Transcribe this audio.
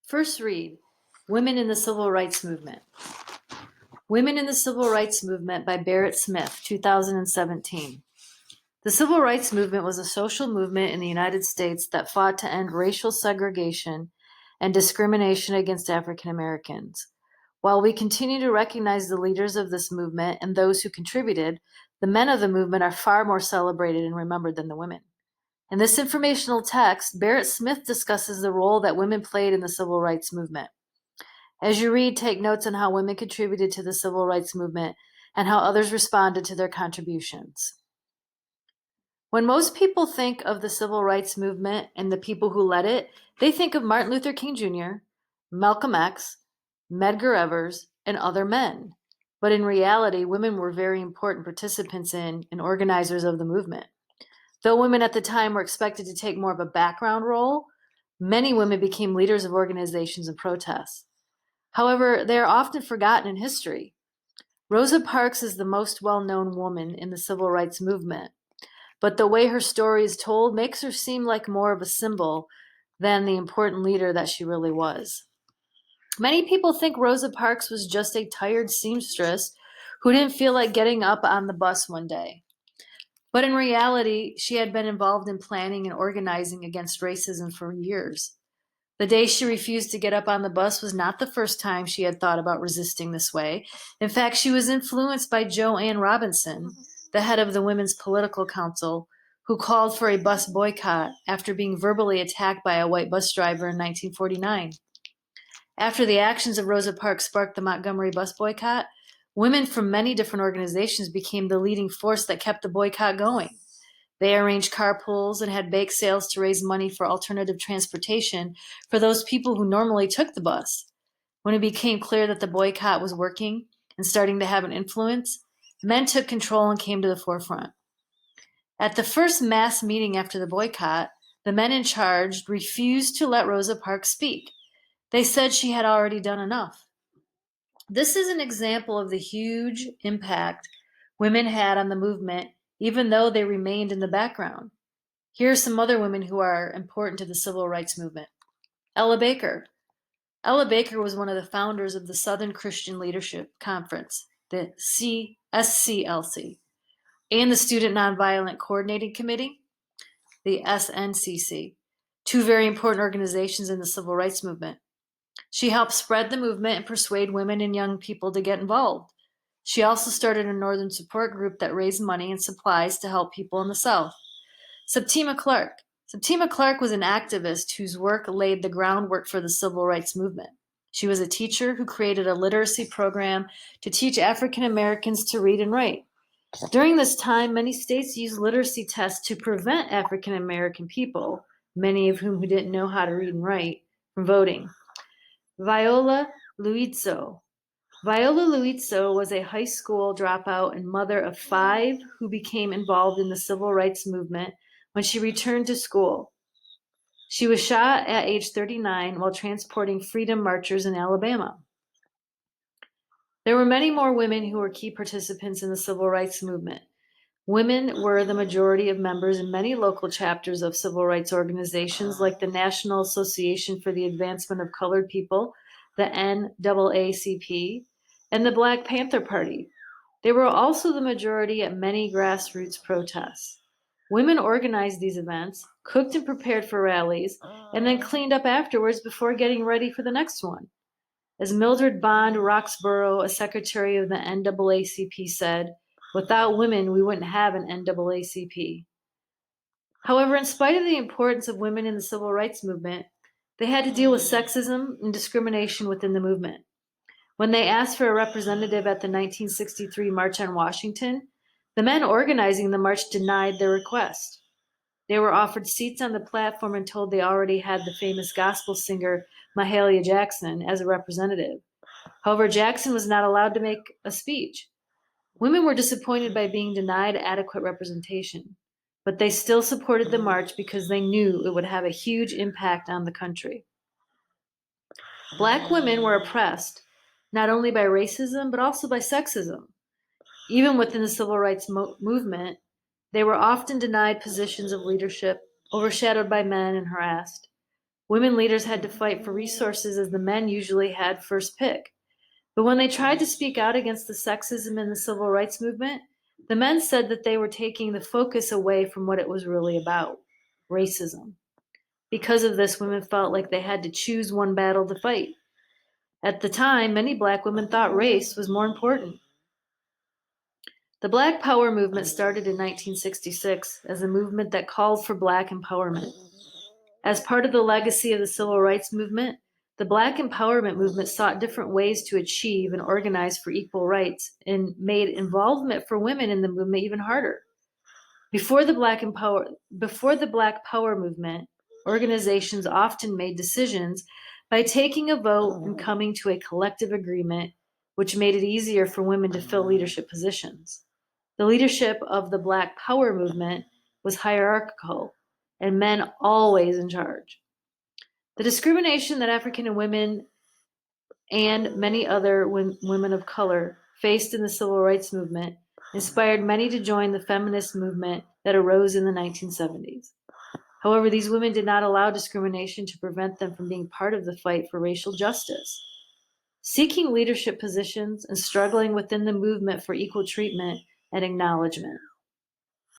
First read, Women in the Civil Rights Movement. Women in the Civil Rights Movement by Barrett Smith, 2017. The Civil Rights Movement was a social movement in the United States that fought to end racial segregation and discrimination against African Americans. While we continue to recognize the leaders of this movement and those who contributed, the men of the movement are far more celebrated and remembered than the women. In this informational text, Barrett Smith discusses the role that women played in the Civil Rights Movement. As you read, take notes on how women contributed to the Civil Rights Movement and how others responded to their contributions. When most people think of the Civil Rights Movement and the people who led it, they think of Martin Luther King Jr., Malcolm X, Medgar Evers, and other men. But in reality, women were very important participants in and organizers of the movement. Though women at the time were expected to take more of a background role, many women became leaders of organizations and protests. However, they are often forgotten in history. Rosa Parks is the most well-known woman in the Civil Rights Movement, but the way her story is told makes her seem like more of a symbol than the important leader that she really was. Many people think Rosa Parks was just a tired seamstress who didn't feel like getting up on the bus one day. But in reality, she had been involved in planning and organizing against racism for years. The day she refused to get up on the bus was not the first time she had thought about resisting this way. In fact, she was influenced by Joanne Robinson, the head of the Women's Political Council, who called for a bus boycott after being verbally attacked by a white bus driver in 1949. After the actions of Rosa Parks sparked the Montgomery bus boycott, women from many different organizations became the leading force that kept the boycott going. They arranged carpools and had bake sales to raise money for alternative transportation for those people who normally took the bus. When it became clear that the boycott was working and starting to have an influence, men took control and came to the forefront. At the first mass meeting after the boycott, the men in charge refused to let Rosa Parks speak. They said she had already done enough. This is an example of the huge impact women had on the movement, even though they remained in the background. Here are some other women who are important to the Civil Rights Movement. Ella Baker. Ella Baker was one of the founders of the Southern Christian Leadership Conference, the SCLC, and the Student Nonviolent Coordinating Committee, the SNCC, two very important organizations in the Civil Rights Movement. She helped spread the movement and persuade women and young people to get involved. She also started a Northern support group that raised money and supplies to help people in the South. Septima Clark. Septima Clark was an activist whose work laid the groundwork for the Civil Rights Movement. She was a teacher who created a literacy program to teach African Americans to read and write. During this time, many states used literacy tests to prevent African American people, many of whom who didn't know how to read and write, from voting. Viola Liuzzo. Viola Liuzzo was a high school dropout and mother of 5 who became involved in the Civil Rights Movement when she returned to school. She was shot at age 39 while transporting freedom marchers in Alabama. There were many more women who were key participants in the Civil Rights Movement. Women were the majority of members in many local chapters of civil rights organizations like the National Association for the Advancement of Colored People, the NAACP, and the Black Panther Party. They were also the majority at many grassroots protests. Women organized these events, cooked and prepared for rallies, and then cleaned up afterwards before getting ready for the next one. As Mildred Bond Roxborough, a secretary of the NAACP, said, "Without women, we wouldn't have an NAACP." However, in spite of the importance of women in the civil rights movement, they had to deal with sexism and discrimination within the movement. When they asked for a representative at the 1963 March on Washington, the men organizing the march denied their request. They were offered seats on the platform and told they already had the famous gospel singer Mahalia Jackson as a representative. However, Jackson was not allowed to make a speech. Women were disappointed by being denied adequate representation, but they still supported the march because they knew it would have a huge impact on the country. Black women were oppressed not only by racism, but also by sexism. Even within the civil rights movement, they were often denied positions of leadership, overshadowed by men, and harassed. Women leaders had to fight for resources as the men usually had first pick. But when they tried to speak out against the sexism in the civil rights movement, the men said that they were taking the focus away from what it was really about, racism. Because of this, women felt like they had to choose one battle to fight. At the time, many Black women thought race was more important. The Black Power movement started in 1966 as a movement that called for Black empowerment. As part of the legacy of the civil rights movement, the Black empowerment movement sought different ways to achieve and organize for equal rights and made involvement for women in the movement even harder. Before the Black Power movement, organizations often made decisions by taking a vote and coming to a collective agreement, which made it easier for women to fill leadership positions. The leadership of the Black Power movement was hierarchical, and men always in charge. The discrimination that African women and many other women of color faced in the civil rights movement inspired many to join the feminist movement that arose in the 1970s. However, these women did not allow discrimination to prevent them from being part of the fight for racial justice. Seeking leadership positions and struggling within the movement for equal treatment and acknowledgement.